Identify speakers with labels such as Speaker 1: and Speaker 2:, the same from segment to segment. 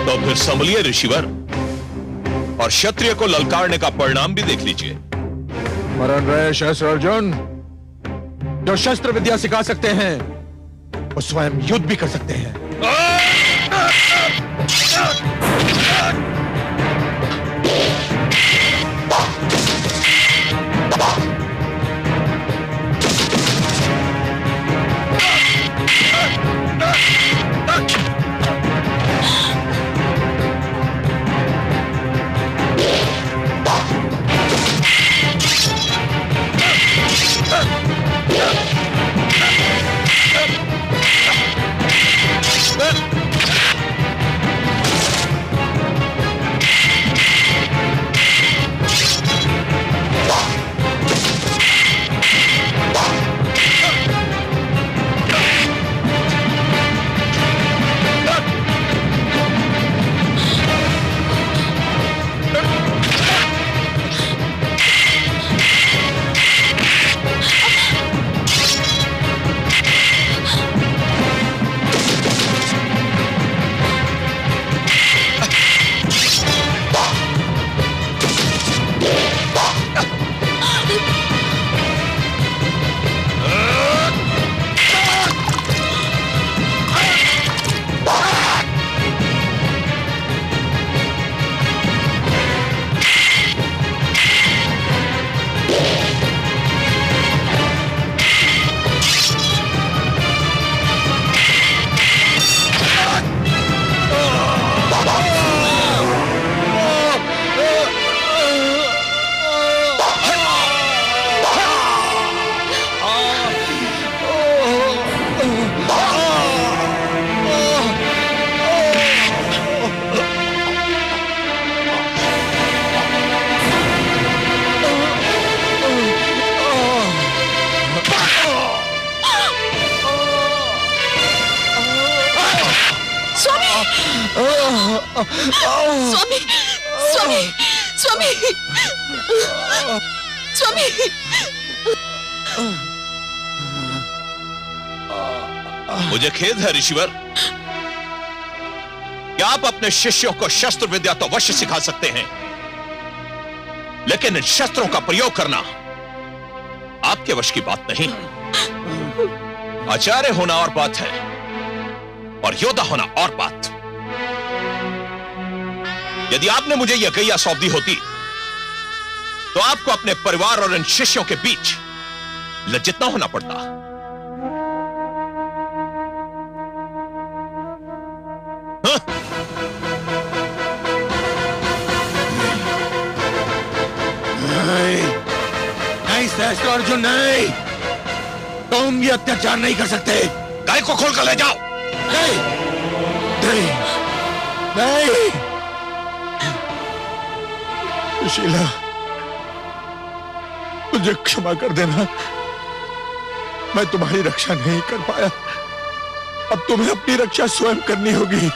Speaker 1: तो फिर संभलिए ऋषिवर, और क्षत्रिय को ललकारने का परिणाम भी देख लीजिए।
Speaker 2: मरण रहे शस्त्र अर्जुन, जो शस्त्र विद्या सिखा सकते हैं वो स्वयं युद्ध भी कर सकते हैं।
Speaker 3: स्वामी, स्वामी, स्वामी, स्वामी।
Speaker 1: मुझे खेद है ऋषिवर कि आप अपने शिष्यों को शस्त्र विद्या तो अवश्य सिखा सकते हैं, लेकिन इन शस्त्रों का प्रयोग करना आपके वश की बात नहीं। आचार्य होना और बात है और योद्धा होना और बात। यदि आपने मुझे यह गैया सौंप दी होती तो आपको अपने परिवार और इन शिष्यों के बीच लज्जित न होना पड़ता। हाँ?
Speaker 2: नहीं सहस्त्र अर्जुन, नहीं, तुम ये अत्याचार नहीं कर सकते।
Speaker 1: गाय को खोल कर ले जाओ।
Speaker 2: नहीं, नहीं, नहीं। सुशीला, मुझे क्षमा कर देना, मैं तुम्हारी रक्षा नहीं कर पाया। अब तुम्हें अपनी रक्षा स्वयं करनी होगी।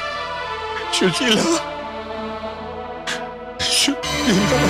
Speaker 2: सुशीला, सुशीला।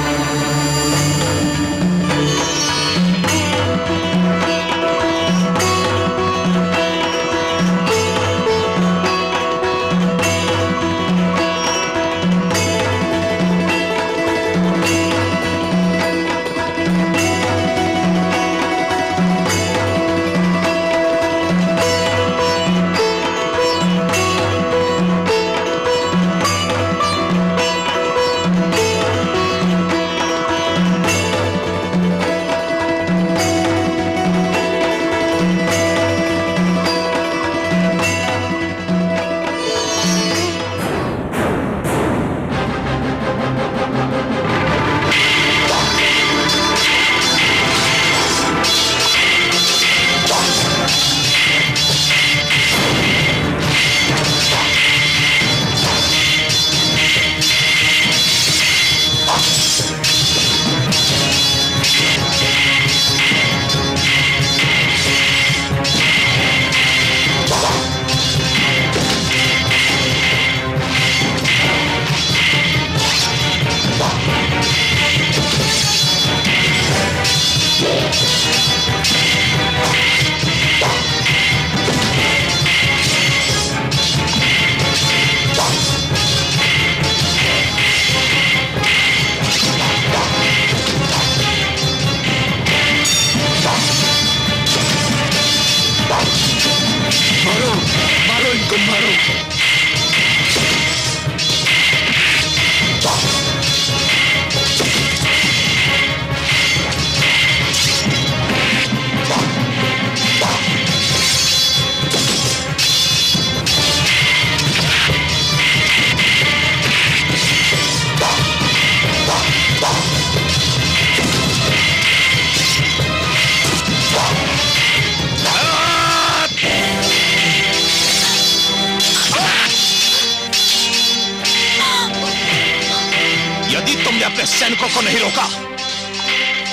Speaker 1: अपने सैनिकों को नहीं रोका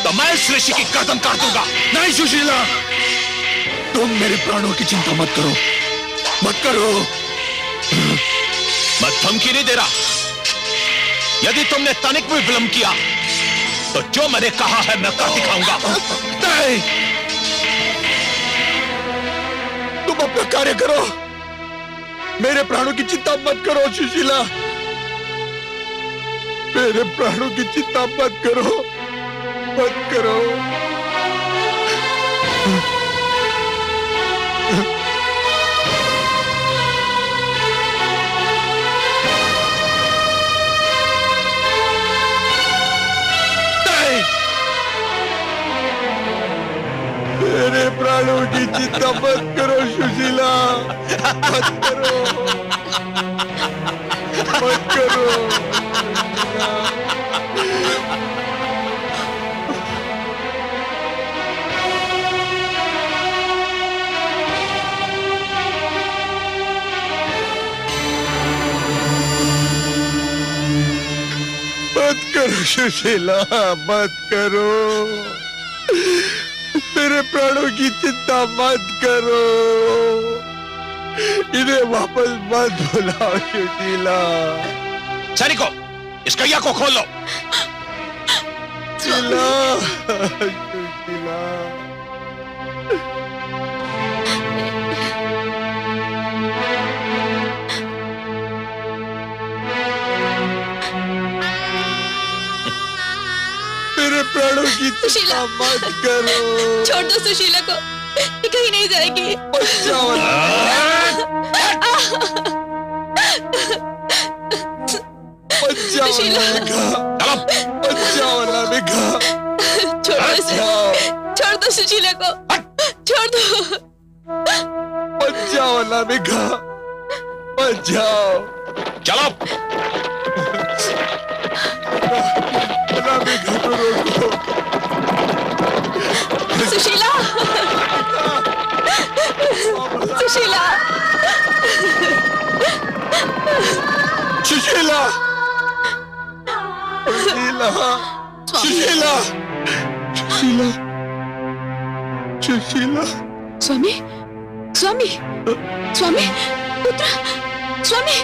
Speaker 1: तो मैं इस ऋषि की गर्दन काट दूंगा।
Speaker 2: नहीं सुशीला, तुम मेरे प्राणों की चिंता मत करो, मत करो।
Speaker 1: मैं धमकी नहीं दे रहा। यदि तुमने तनिक भी विलंब किया तो जो मैंने कहा है मैं कर दिखाऊंगा।
Speaker 2: नहीं, तुम अपना कार्य करो, मेरे प्राणों की चिंता मत करो सुशीला, मेरे प्राणों की चिंता मत करो, मत करो। मेरे प्राणों की चिंता मत करो सुशीला, मत करो, मत करो। मत करो सुशीला, मत करो, मेरे प्राणों की चिंता मत करो, इन्हें वापस मत बुलाओ सुशीला।
Speaker 1: सैनिकों, इस कैया को खोल लो।
Speaker 2: सुशीला, सुशीला। मेरे प्राणों की चिंता मत करो।
Speaker 3: छोड़ दो सुशीला को, ये कहीं नहीं जाएगी। छोड़ दो सुशीला को, छोड़ दो।
Speaker 2: मत जाओ नामिका, मत जाओ।
Speaker 1: चलो।
Speaker 2: नामिका को रोको।
Speaker 3: सुशीला, सुशीला,
Speaker 2: सुशीला, सुशीला, सुशीला, सुशीला, सुशीला।
Speaker 3: स्वामी, स्वामी, स्वामी, पुत्र, स्वामी,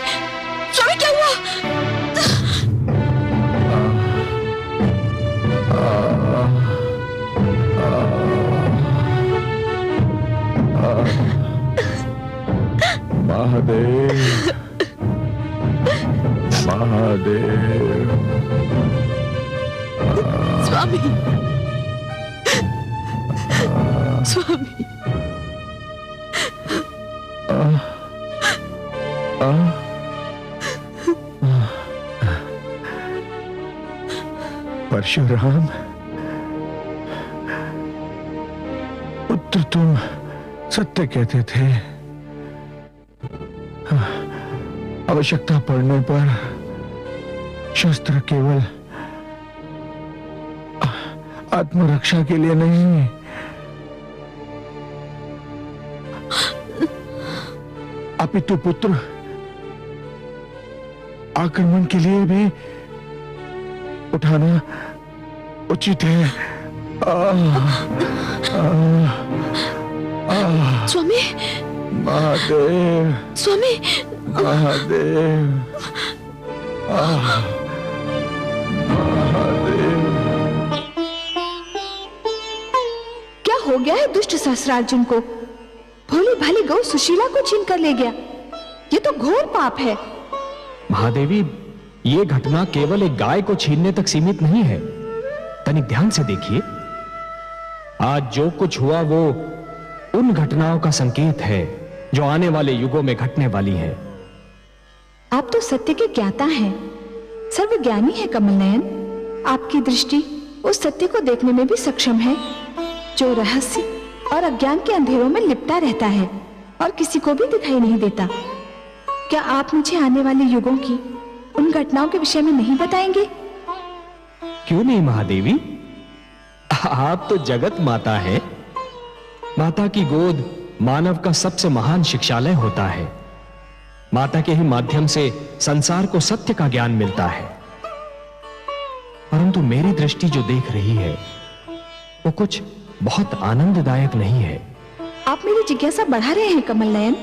Speaker 3: स्वामी क्या हुआ?
Speaker 2: महादेव, महादेव।
Speaker 3: स्वामी, स्वामी।
Speaker 2: परशुराम, पुत्र तुम सत्य कहते थे। आवश्यकता पड़ने पर शस्त्र केवल आत्मरक्षा के लिए नहीं, अपितु पुत्र आक्रमण के लिए भी उठाना उचित है।
Speaker 3: स्वामी,
Speaker 2: महादेव,
Speaker 3: स्वामी,
Speaker 2: महादेव, महादेव।
Speaker 4: क्या हो गया है दुष्ट सहस्रार्जुन को? भोली भाली गौ सुशीला को छीन कर ले गया। ये तो घोर पाप है।
Speaker 5: महादेवी, ये घटना केवल एक गाय को छीनने तक सीमित नहीं है। तनिक ध्यान से देखिए, आज जो कुछ हुआ वो उन घटनाओं का संकेत है जो आने वाले युगों में घटने वाली है।
Speaker 4: आप तो सत्य के ज्ञाता हैं, सर्वज्ञानी है कमल नयन। आपकी दृष्टि उस सत्य को देखने में भी सक्षम है जो रहस्य और अज्ञान के अंधेरों में लिपटा रहता है और किसी को भी दिखाई नहीं देता। क्या आप मुझे आने वाले युगों की उन घटनाओं के विषय में नहीं बताएंगे?
Speaker 5: क्यों नहीं महादेवी, आप तो जगत माता है। माता की गोद मानव का सबसे महान शिक्षालय होता है। माता के ही माध्यम से संसार को सत्य का ज्ञान मिलता है। परंतु मेरी दृष्टि जो देख रही है वो कुछ बहुत आनंददायक नहीं है।
Speaker 4: आप मेरी जिज्ञासा बढ़ा रहे हैं कमल नयन।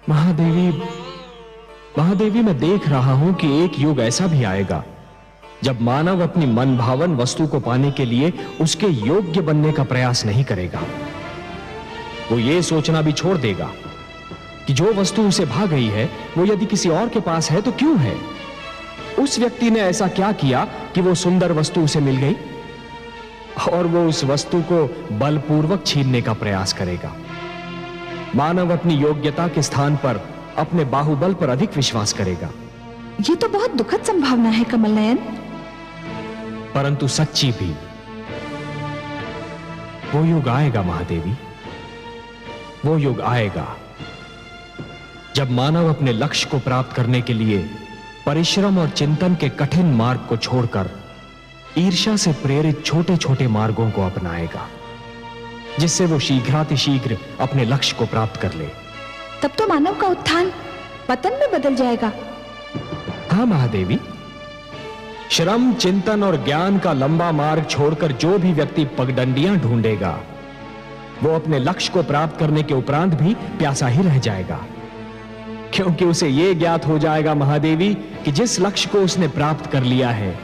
Speaker 5: महादेवी, महादेवी, मैं देख रहा हूं कि एक युग ऐसा भी आएगा जब मानव अपनी मन भावन वस्तु को पाने के लिए उसके योग्य बनने का प्रयास नहीं करेगा। वो ये सोचना भी छोड़ देगा कि जो वस्तु उसे भा गई है वो यदि किसी और के पास है तो क्यों है। उस व्यक्ति ने ऐसा क्या किया कि वो सुंदर वस्तु उसे मिल गई, और वो उस वस्तु को बलपूर्वक छीनने का प्रयास करेगा। मानव अपनी योग्यता के स्थान पर अपने बाहुबल पर अधिक विश्वास करेगा।
Speaker 4: ये तो बहुत दुखद संभावना है कमल नयन।
Speaker 5: परंतु सच्ची भी। वो युग आएगा महादेवी, वो युग आएगा जब मानव अपने लक्ष्य को प्राप्त करने के लिए परिश्रम और चिंतन के कठिन मार्ग को छोड़कर ईर्ष्या से प्रेरित छोटे छोटे मार्गों को अपनाएगा, जिससे वो शीघ्रातिशीघ्र अपने लक्ष्य को प्राप्त कर ले।
Speaker 4: तब तो मानव का उत्थान पतन में बदल जाएगा।
Speaker 5: हाँ महादेवी, श्रम, चिंतन और ज्ञान का लंबा मार्ग छोड़कर जो भी व्यक्ति पगडंडियां ढूंढेगा वो अपने लक्ष्य को प्राप्त करने के उपरांत भी प्यासा ही रह जाएगा, क्योंकि उसे यह ज्ञात हो जाएगा महादेवी कि जिस लक्ष्य को उसने प्राप्त कर लिया है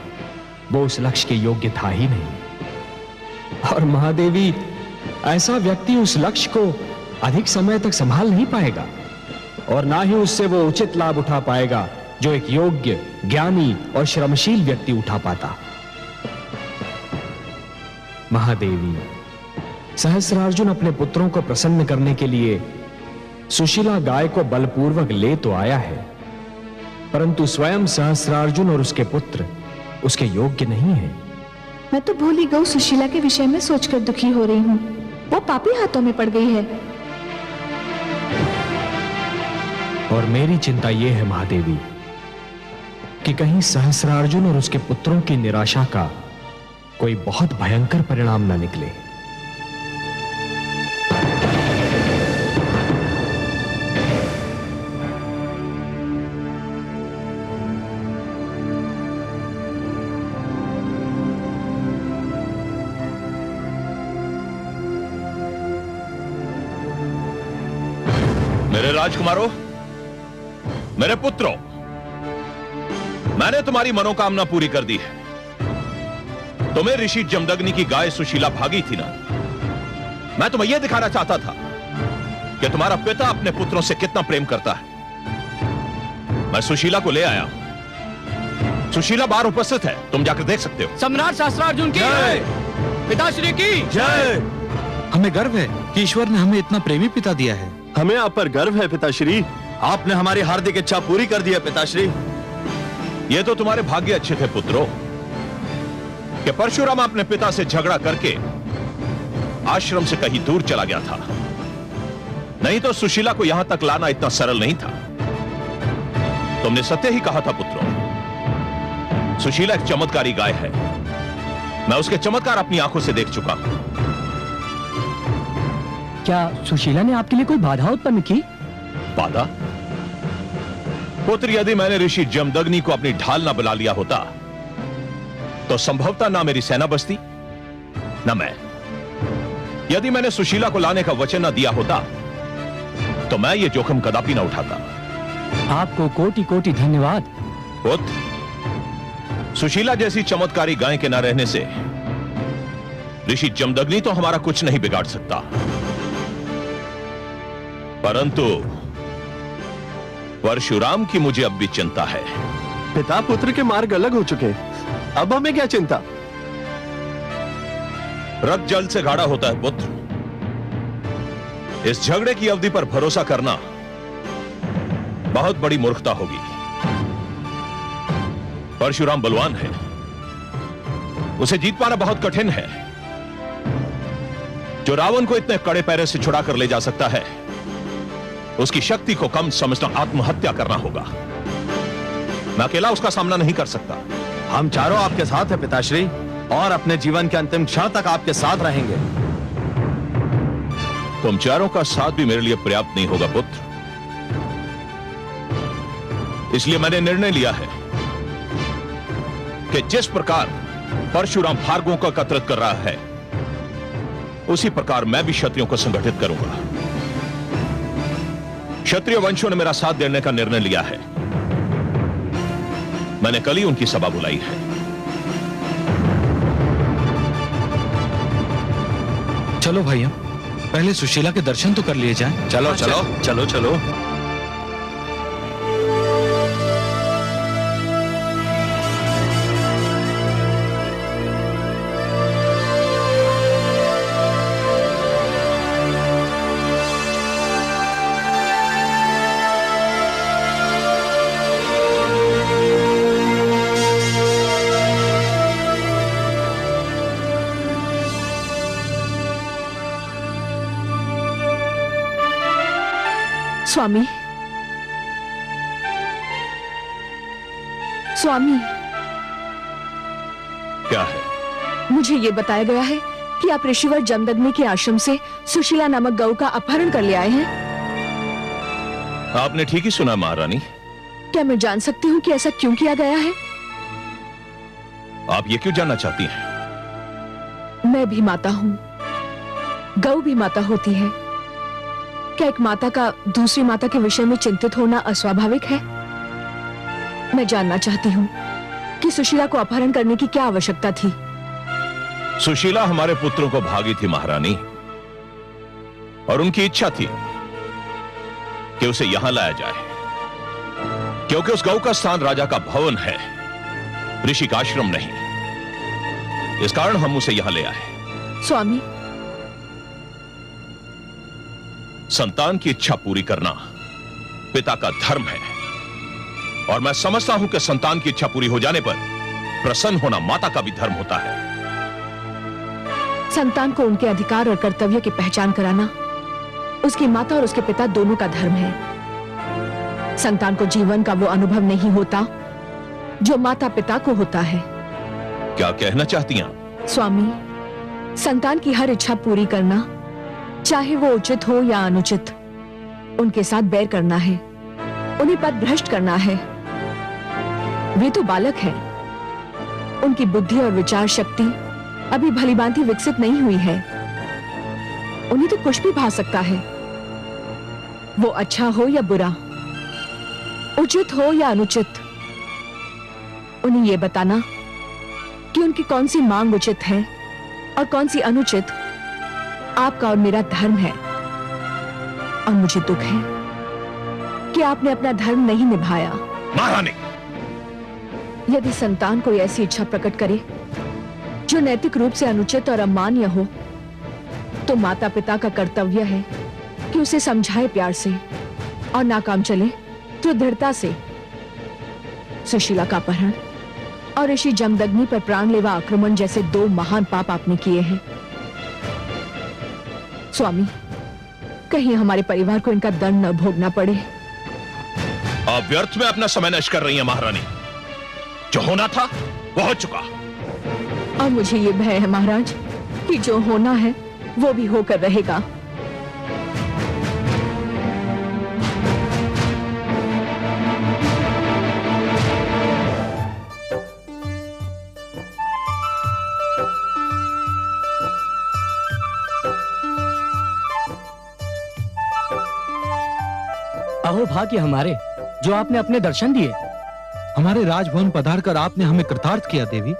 Speaker 5: वो उस लक्ष्य के योग्य था ही नहीं। और महादेवी, ऐसा व्यक्ति उस लक्ष्य को अधिक समय तक संभाल नहीं पाएगा और ना ही उससे वो उचित लाभ उठा पाएगा जो एक योग्य, ज्ञानी और श्रमशील व्यक्ति उठा पाता। महादेवी, सहस्रार्जुन अपने पुत्रों को प्रसन्न करने के लिए सुशीला गाय को बलपूर्वक ले तो आया है, परंतु स्वयं सहस्रार्जुन और उसके पुत्र उसके योग्य नहीं है।
Speaker 4: मैं तो भूल ही गऊ सुशीला के विषय में सोचकर दुखी हो रही हूँ। वो पापी हाथों में पड़ गई है।
Speaker 5: और मेरी चिंता यह है महादेवी कि कहीं सहस्रार्जुन और उसके पुत्रों की निराशा का कोई बहुत भयंकर परिणाम न निकले।
Speaker 1: मेरे राजकुमारों, मेरे पुत्रों, मैंने तुम्हारी मनोकामना पूरी कर दी है। तुम्हें ऋषि जमदग्नि की गाय सुशीला भागी थी ना। मैं तुम्हें यह दिखाना चाहता था कि तुम्हारा पिता अपने पुत्रों से कितना प्रेम करता है। मैं सुशीला को ले आया हूं। सुशीला बाहर उपस्थित है, तुम जाकर देख सकते हो।
Speaker 6: सम्राट सहस्त्रार्जुन की जय, पिताश्री की जय।
Speaker 7: हमें गर्व है कि ईश्वर ने हमें इतना प्रेमी पिता दिया है।
Speaker 8: हमें आप पर गर्व है पिताश्री। आपने हमारी हार्दिक इच्छा पूरी कर दी है पिताश्री।
Speaker 1: ये तो तुम्हारे भाग्य अच्छे थे पुत्रों कि परशुराम अपने पिता से झगड़ा करके आश्रम से कहीं दूर चला गया था, नहीं तो सुशीला को यहां तक लाना इतना सरल नहीं था। तुमने सत्य ही कहा था पुत्रों। सुशीला एक चमत्कारी गाय है। मैं उसके चमत्कार अपनी आंखों से देख चुका हूं।
Speaker 6: क्या सुशीला ने आपके लिए कोई बाधा उत्पन्न की?
Speaker 1: बाधा? पुत्र, यदि मैंने ऋषि जमदग्नि को अपनी ढाल ना बुला लिया होता तो संभवतः ना मेरी सेना बचती ना मैं। यदि मैंने सुशीला को लाने का वचन ना दिया होता तो मैं ये जोखिम कदापि ना उठाता।
Speaker 6: आपको कोटि कोटि धन्यवाद।
Speaker 1: पुत्र, सुशीला जैसी चमत्कारी गाय के ना रहने से ऋषि जमदग्नि तो हमारा कुछ नहीं बिगाड़ सकता, परंतु परशुराम की मुझे अब भी चिंता है।
Speaker 8: पिता पुत्र के मार्ग अलग हो चुके हैं, अब हमें क्या चिंता।
Speaker 1: रक्त जल से गाढ़ा होता है पुत्र। इस झगड़े की अवधि पर भरोसा करना बहुत बड़ी मूर्खता होगी। परशुराम बलवान है, उसे जीत पाना बहुत कठिन है। जो रावण को इतने कड़े पैरे से छुड़ा कर ले जा सकता है, उसकी शक्ति को कम समझना आत्महत्या करना होगा। मैं अकेला उसका सामना नहीं कर सकता।
Speaker 8: हम चारों आपके साथ हैं पिताश्री, और अपने जीवन के अंतिम क्षण तक आपके साथ रहेंगे।
Speaker 1: तुम चारों का साथ भी मेरे लिए पर्याप्त नहीं होगा पुत्र। इसलिए मैंने निर्णय लिया है कि जिस प्रकार परशुराम भार्गवों को एकत्रित कर रहा है, उसी प्रकार मैं भी क्षत्रियों को संगठित करूंगा। क्षत्रिय वंशों ने मेरा साथ देने का निर्णय लिया है। मैंने कल ही उनकी सभा बुलाई है।
Speaker 7: चलो भैया, पहले सुशीला के दर्शन तो कर लिए जाएं।
Speaker 8: चलो चलो चलो चलो।
Speaker 4: स्वामी, स्वामी,
Speaker 1: क्या है?
Speaker 4: मुझे ये बताया गया है कि आप ऋषिवर जमदग्नि के आश्रम से सुशीला नामक गऊ का अपहरण कर ले आए हैं।
Speaker 1: आपने ठीक ही सुना महारानी।
Speaker 4: क्या मैं जान सकती हूँ कि ऐसा क्यों किया गया है?
Speaker 1: आप ये क्यों जानना चाहती हैं?
Speaker 4: मैं भी माता हूँ, गऊ भी माता होती है। क्या एक माता का दूसरी माता के विषय में चिंतित होना अस्वाभाविक है? मैं जानना चाहती हूँ कि सुशीला को अपहरण करने की क्या आवश्यकता थी?
Speaker 1: सुशीला हमारे पुत्रों को भागी थी महारानी, और उनकी इच्छा थी कि उसे यहां लाया जाए, क्योंकि उस गऊ का स्थान राजा का भवन है, ऋषि का आश्रम नहीं। इस कारण हम उसे यहां ले आए।
Speaker 4: स्वामी,
Speaker 1: संतान की इच्छा पूरी करना पिता का धर्म है, और मैं समझता हूं कि संतान की इच्छा पूरी हो जाने पर प्रसन्न होना माता का भी धर्म होता है।
Speaker 4: संतान को उनके अधिकार और कर्तव्य की पहचान कराना उसकी माता और उसके पिता दोनों का धर्म है। संतान को जीवन का वो अनुभव नहीं होता जो माता पिता को होता है।
Speaker 1: क्या कहना चाहती हैं?
Speaker 4: स्वामी, संतान की हर इच्छा पूरी करना, चाहे वो उचित हो या अनुचित, उनके साथ बैर करना है, उन्हें पद भ्रष्ट करना है। वे तो बालक हैं, उनकी बुद्धि और विचार शक्ति अभी भलीभांति विकसित नहीं हुई है। उन्हें तो कुछ भी भा सकता है, वो अच्छा हो या बुरा, उचित हो या अनुचित। उन्हें यह बताना कि उनकी कौन सी मांग उचित है और कौन सी अनुचित आपका और मेरा धर्म है। और मुझे दुख है कि आपने अपना धर्म नहीं निभाया।
Speaker 1: महारानी,
Speaker 4: यदि संतान कोई ऐसी इच्छा प्रकट करे जो नैतिक रूप से अनुचित और अमान्य हो, तो माता पिता का कर्तव्य है कि उसे समझाए प्यार से, और नाकाम चले तो दृढ़ता से। सुशीला का अपहरण और ऋषि जमदग्नि पर प्राणलेवा आक्रमण जैसे दो महान पाप आपने किए हैं। स्वामी, कहीं हमारे परिवार को इनका दंड न भोगना पड़े।
Speaker 1: आप व्यर्थ में अपना समय नष्ट कर रही हैं महारानी। जो होना था वो हो चुका।
Speaker 4: और मुझे ये भय है महाराज कि जो होना है वो भी होकर रहेगा।
Speaker 5: अहो भाग्य हमारे, जो आपने अपने दर्शन दिए।
Speaker 7: हमारे राजभवन पधारकर आपने हमें कृतार्थ किया देवी।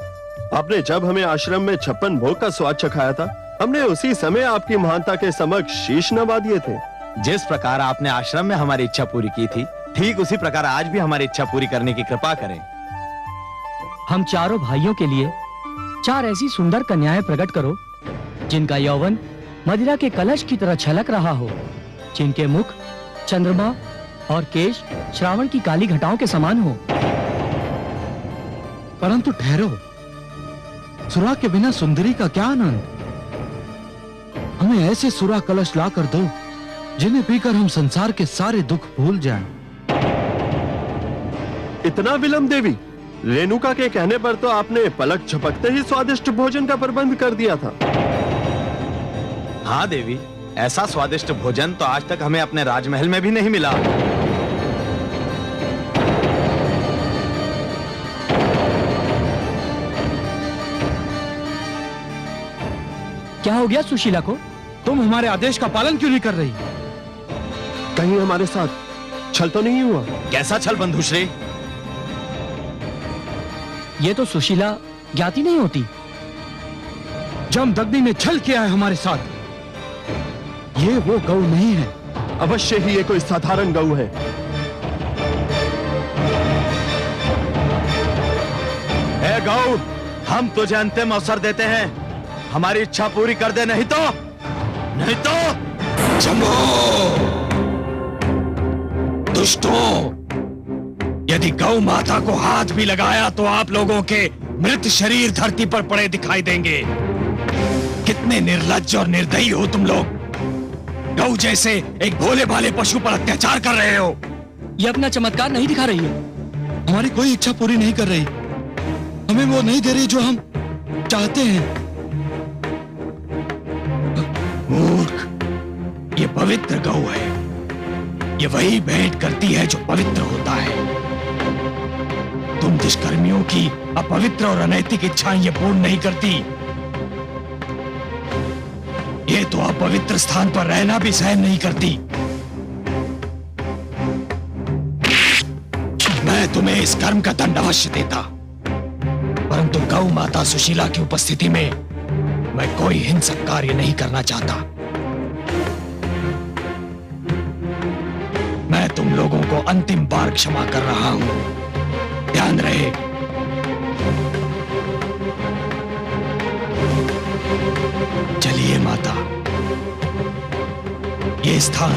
Speaker 9: आपने जब हमें आश्रम में 56 भोग का स्वाद चखाया था, हमने उसी समय आपकी महानता के समक्ष शीश नवा दिए थे।
Speaker 8: जिस प्रकार आपने आश्रम में हमारी इच्छा पूरी की थी, ठीक उसी प्रकार आज भी हमारी इच्छा पूरी करने की कृपा करें।
Speaker 5: हम चारों भाइयों के लिए 4 ऐसी सुंदर कन्याएं प्रकट करो जिनका यौवन मदिरा के कलश की तरह छलक रहा हो, जिनके मुख चंद्रमा और केश श्रावण की काली घटाओं के समान हो।
Speaker 7: परंतु ठहरो, सुरा के बिना सुंदरी का क्या आनंद। हमें ऐसे सुरा कलश ला कर दो जिन्हें पीकर हम संसार के सारे दुख भूल जाएं।
Speaker 9: इतना विलंब देवी? रेणुका के कहने पर तो आपने पलक झपकते ही स्वादिष्ट भोजन का प्रबंध कर दिया था।
Speaker 8: हाँ देवी, ऐसा स्वादिष्ट भोजन तो आज तक हमें अपने राजमहल में भी नहीं मिला।
Speaker 5: क्या हो गया सुशीला को?
Speaker 7: तुम हमारे आदेश का पालन क्यों नहीं कर रही?
Speaker 9: कहीं हमारे साथ छल तो नहीं हुआ?
Speaker 8: कैसा छल बंधुश्री?
Speaker 5: ये तो सुशीला ज्ञाति नहीं होती।
Speaker 7: जमदग्नि ने छल किया है हमारे साथ। ये वो गौ नहीं है।
Speaker 9: अवश्य ही ये कोई साधारण गऊ है।
Speaker 8: ए गौ, हम तुझे अंतिम अवसर देते हैं, हमारी इच्छा पूरी कर दे, नहीं तो
Speaker 5: जमो दुष्टों, यदि गौ माता को हाथ भी लगाया तो आप लोगों के मृत शरीर धरती पर पड़े दिखाई देंगे। कितने निर्लज्ज और निर्दयी हो तुम लोग। गौ जैसे एक भोले भाले पशु पर अत्याचार कर रहे हो। ये अपना चमत्कार नहीं दिखा रही है।
Speaker 7: हमारी कोई इच्छा पूरी नहीं कर रही। हमें वो नहीं दे रही जो हम चाहते हैं।
Speaker 5: मूर्ख, ये पवित्र गौ है। ये वही भेंट करती है जो पवित्र होता है। तुम दुष्कर्मियों की अपवित्र और अनैतिक इच्छाएं ये पूर्ण नहीं करती। ये तो अपवित्र स्थान पर रहना भी सहन नहीं करती। मैं तुम्हें इस कर्म का दंड अवश्य देता, परंतु गौ माता सुशीला की उपस्थिति में मैं कोई हिंसक कार्य नहीं करना चाहता। मैं तुम लोगों को अंतिम बार क्षमा कर रहा हूं, ध्यान रहे। चलिए माता, ये स्थान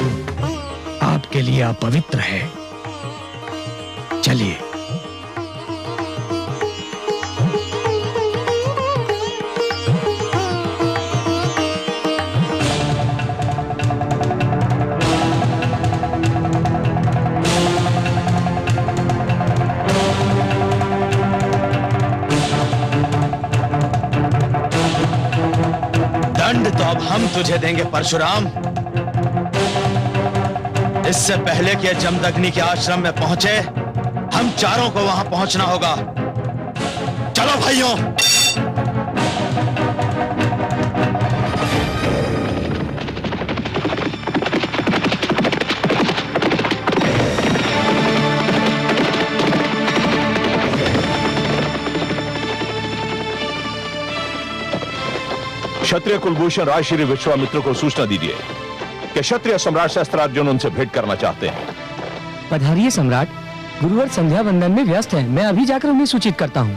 Speaker 5: आपके लिए अपवित्र है। चलिए।
Speaker 8: दंड तो अब हम तुझे देंगे परशुराम। इससे पहले कि जमदग्नि के आश्रम में पहुंचे, हम चारों को वहां पहुंचना होगा। चलो भाइयों।
Speaker 1: क्षत्रिय कुलभूषण राजश्री विश्वामित्र को सूचना दीजिए कि क्षत्रिय सम्राट शस्त्रार्जुन उनसे भेंट करना चाहते हैं।
Speaker 5: पधारिए सम्राट। गुरुवर संध्या वंदन में व्यस्त हैं। मैं अभी जाकर उन्हें सूचित करता हूं।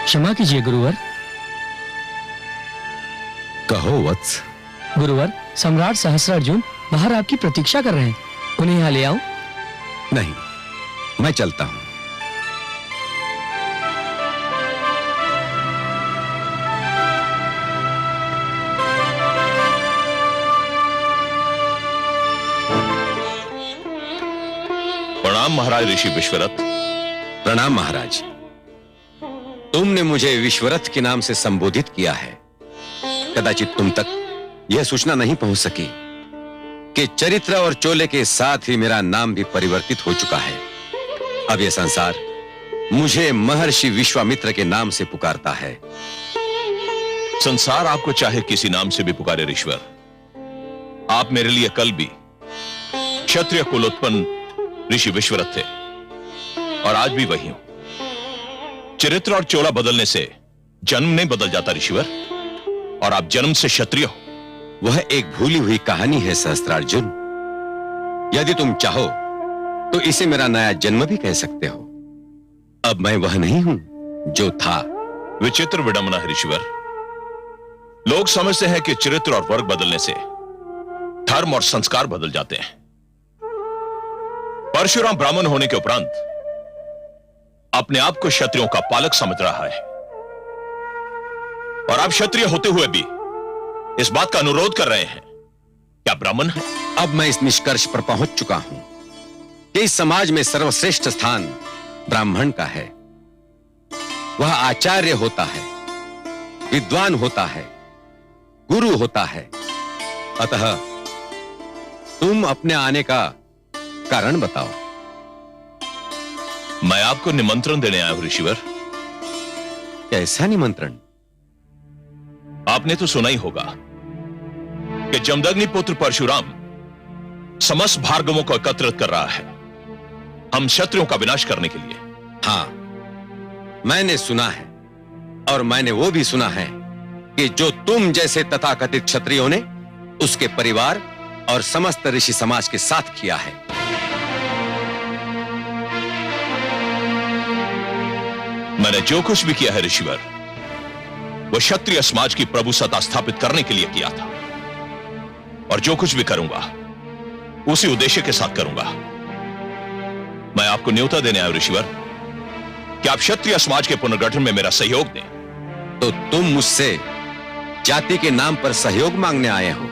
Speaker 5: क्षमा कीजिए गुरुवर।
Speaker 10: कहो वत्स।
Speaker 5: गुरुवर, सम्राट सहस्त्रार्जुन बाहर आपकी प्रतीक्षा कर रहे हैं। उन्हें यहाँ ले आऊं?
Speaker 10: नहीं, मैं चलता हूं।
Speaker 1: प्रणाम महाराज ऋषि विश्वरथ।
Speaker 10: प्रणाम महाराज। तुमने मुझे विश्वरथ के नाम से संबोधित किया है। कदाचित तुम तक यह सूचना नहीं पहुंच सकी कि चरित्र और चोले के साथ ही मेरा नाम भी परिवर्तित हो चुका है। अब यह संसार मुझे महर्षि विश्वामित्र के नाम से पुकारता है।
Speaker 1: संसार आपको चाहे किसी नाम से भी पुकारे ऋषवर, आप मेरे लिए कल भी क्षत्रिय कुलोत्पन्न ऋषि विश्वरथ थे और आज भी वही हूं। चरित्र और चोला बदलने से जन्म नहीं बदल जाता ऋषिवर, और आप जन्म से क्षत्रिय हो।
Speaker 10: वह एक भूली हुई कहानी है सहस्त्रार्जुन। यदि तुम चाहो तो इसे मेरा नया जन्म भी कह सकते हो। अब मैं वह नहीं हूं जो था।
Speaker 1: विचित्र विडंबना है ऋषिवर। लोग समझते हैं कि चरित्र और वर्ग बदलने से धर्म और संस्कार बदल जाते हैं। परशुराम ब्राह्मण होने के उपरांत अपने आप को क्षत्रियों का पालक समझ रहा है, और आप क्षत्रिय होते हुए भी इस बात का अनुरोध कर रहे हैं क्या ब्राह्मण है?
Speaker 10: अब मैं इस निष्कर्ष पर पहुंच चुका हूं कि इस समाज में सर्वश्रेष्ठ स्थान ब्राह्मण का है। वह आचार्य होता है, विद्वान होता है, गुरु होता है। अतः तुम अपने आने का कारण बताओ।
Speaker 1: मैं आपको निमंत्रण देने आया हूं ऋषिवर।
Speaker 10: कैसा निमंत्रण?
Speaker 1: आपने तो सुना ही होगा कि जमदग्नि पुत्र परशुराम समस्त भार्गवों को एकत्रित कर रहा है हम क्षत्रियों का विनाश करने के लिए।
Speaker 10: हाँ, मैंने सुना है, और मैंने वो भी सुना है कि जो तुम जैसे तथाकथित क्षत्रियों ने उसके परिवार और समस्त ऋषि समाज के साथ किया है।
Speaker 1: मैंने जो कुछ भी किया है ऋषिवर, वो क्षत्रिय समाज की प्रभुसत्ता स्थापित करने के लिए किया था, और जो कुछ भी करूंगा उसी उद्देश्य के साथ करूंगा। मैं आपको न्योता देने आया हूं ऋषिवर कि आप क्षत्रिय समाज के पुनर्गठन में मेरा सहयोग दें।
Speaker 10: तो तुम मुझसे जाति के नाम पर सहयोग मांगने आए हो?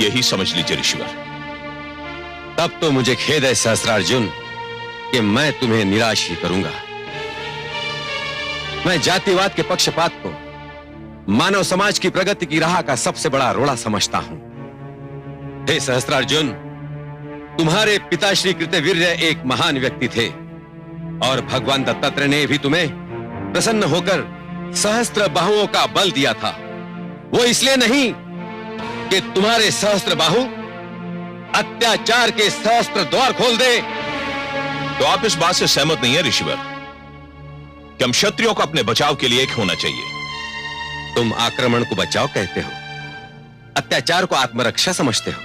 Speaker 1: यही समझ लीजिए ऋषिवर।
Speaker 10: तब तो मुझे खेद है सहस्त्रार्जुन कि मैं तुम्हें निराश ही करूंगा। मैं जातिवाद के पक्षपात को मानव समाज की प्रगति की राह का सबसे बड़ा रोड़ा समझता हूं। हे सहस्त्रार्जुन, तुम्हारे पिताश्री कृतवीर्य एक महान व्यक्ति थे, और भगवान दत्तात्रेय ने भी तुम्हें प्रसन्न होकर सहस्त्र बाहुओं का बल दिया था। वो इसलिए नहीं कि तुम्हारे सहस्त्र बाहु अत्याचार के सहस्त्र द्वार खोल दे।
Speaker 1: तो आप इस बात से सहमत नहीं है ऋषिवर कि हम क्षत्रियों को अपने बचाव के लिए एक होना चाहिए?
Speaker 10: तुम आक्रमण को बचाव कहते हो, अत्याचार को आत्मरक्षा समझते हो।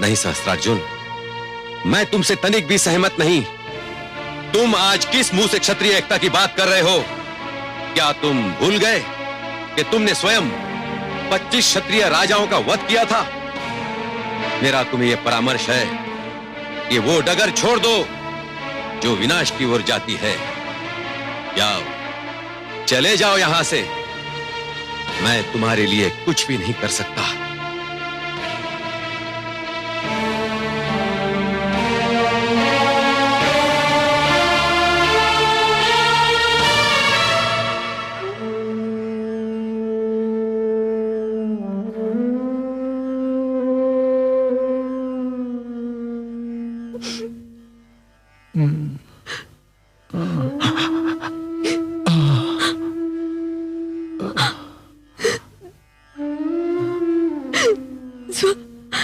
Speaker 10: नहीं सहस्त्रार्जुन, मैं तुमसे तनिक भी सहमत नहीं। तुम आज किस मुंह से क्षत्रिय एकता की बात कर रहे हो? क्या तुम भूल गए कि तुमने स्वयं 25 क्षत्रिय राजाओं का वध किया था? मेरा तुम्हें यह परामर्श है कि वो डगर छोड़ दो जो विनाश की ओर जाती है। जाओ, चले जाओ यहां से। मैं तुम्हारे लिए कुछ भी नहीं कर सकता।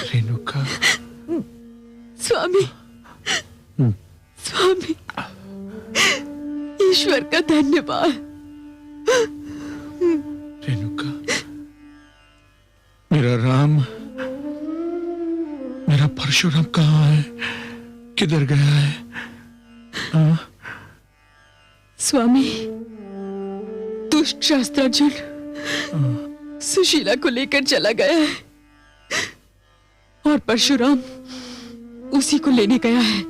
Speaker 2: रेणुका,
Speaker 3: स्वामी, स्वामी, ईश्वर का धन्यवाद।
Speaker 2: रेणुका, मेरा राम, मेरा परशुराम कहाँ है? किधर गया है?
Speaker 3: स्वामी, दुष्ट शास्त्रार्जुन सुशीला को लेकर चला गया है, और परशुराम उसी को लेने गया है।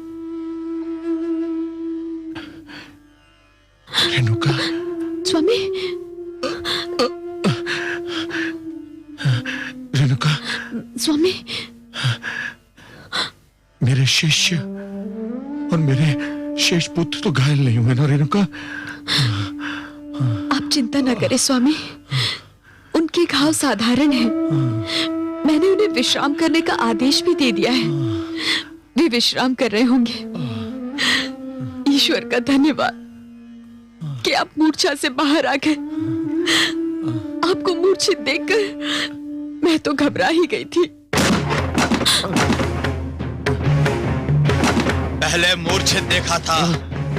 Speaker 2: रेणुका,
Speaker 3: स्वामी,
Speaker 2: रेणुका,
Speaker 3: स्वामी,
Speaker 2: मेरे शिष्य और मेरे शेष पुत्र तो घायल नहीं हुए ना रेणुका?
Speaker 3: आप चिंता न करें स्वामी, उनके घाव साधारण हैं। मैंने उन्हें विश्राम करने का आदेश भी दे दिया है। वे विश्राम कर रहे होंगे। ईश्वर का धन्यवाद कि आप मूर्छा से बाहर आ गए। आपको मूर्छित देखकर मैं तो घबरा ही गई थी।
Speaker 8: पहले मूर्छित देखा था,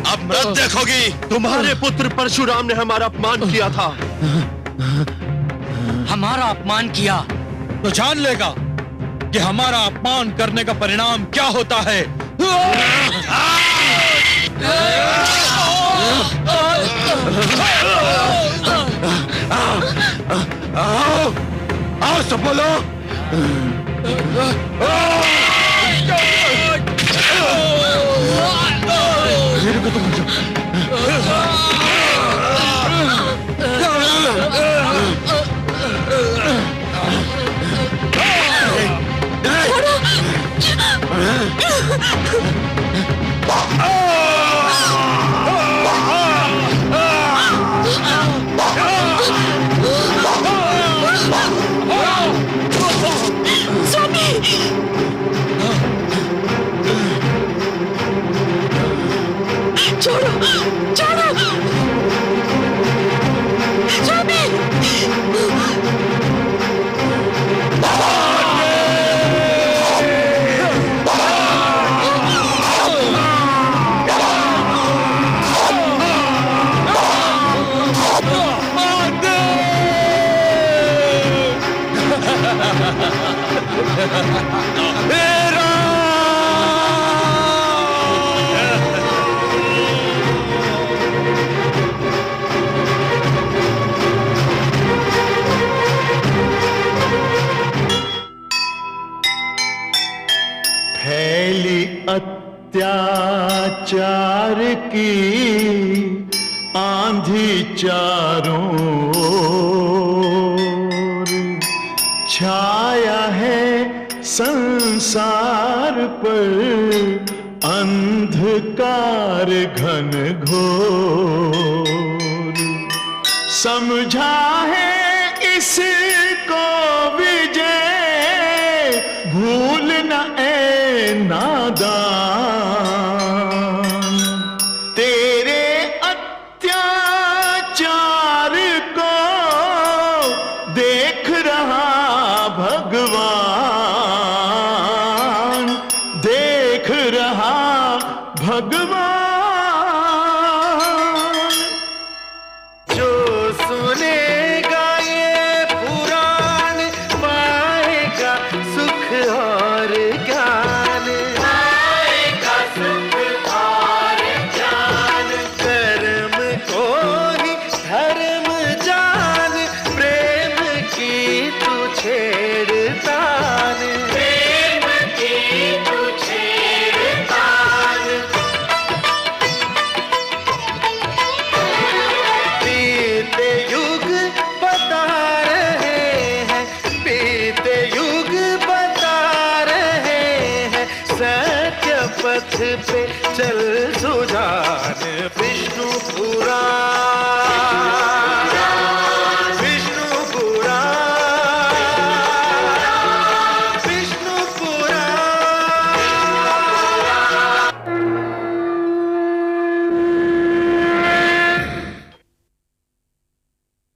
Speaker 8: अब मृत देखोगी।
Speaker 9: तुम्हारे पुत्र परशुराम ने हमारा अपमान किया था।
Speaker 6: हमारा अपमान किया तो जान लेगा कि हमारा अपमान करने का परिणाम क्या होता है।
Speaker 2: आओ सब बोलो।
Speaker 3: छोड़ो, छोड़ो, स्वामी।
Speaker 11: फैली अत्याचार की आंधी चारों ओर, छाया है संसार पर अंधकार घन घोर। समझा है इसको विजय, भूल न ए नादान, तेरे अत्याचार को देख रहा भगवान, देख रहा भगवान। जो सुनेगा ये पुराण पाएगा सुख और ज्ञान, पाएगा सुख और ज्ञान। कर्म को ही धर्म जान, प्रेम की तू छेड़तान, प्रेम की तू छेड़तान। बीते युग बता रहे हैं, बीते युग बता रहे हैं, सत्य पथ पे चल सुजान। विष्णु पुराण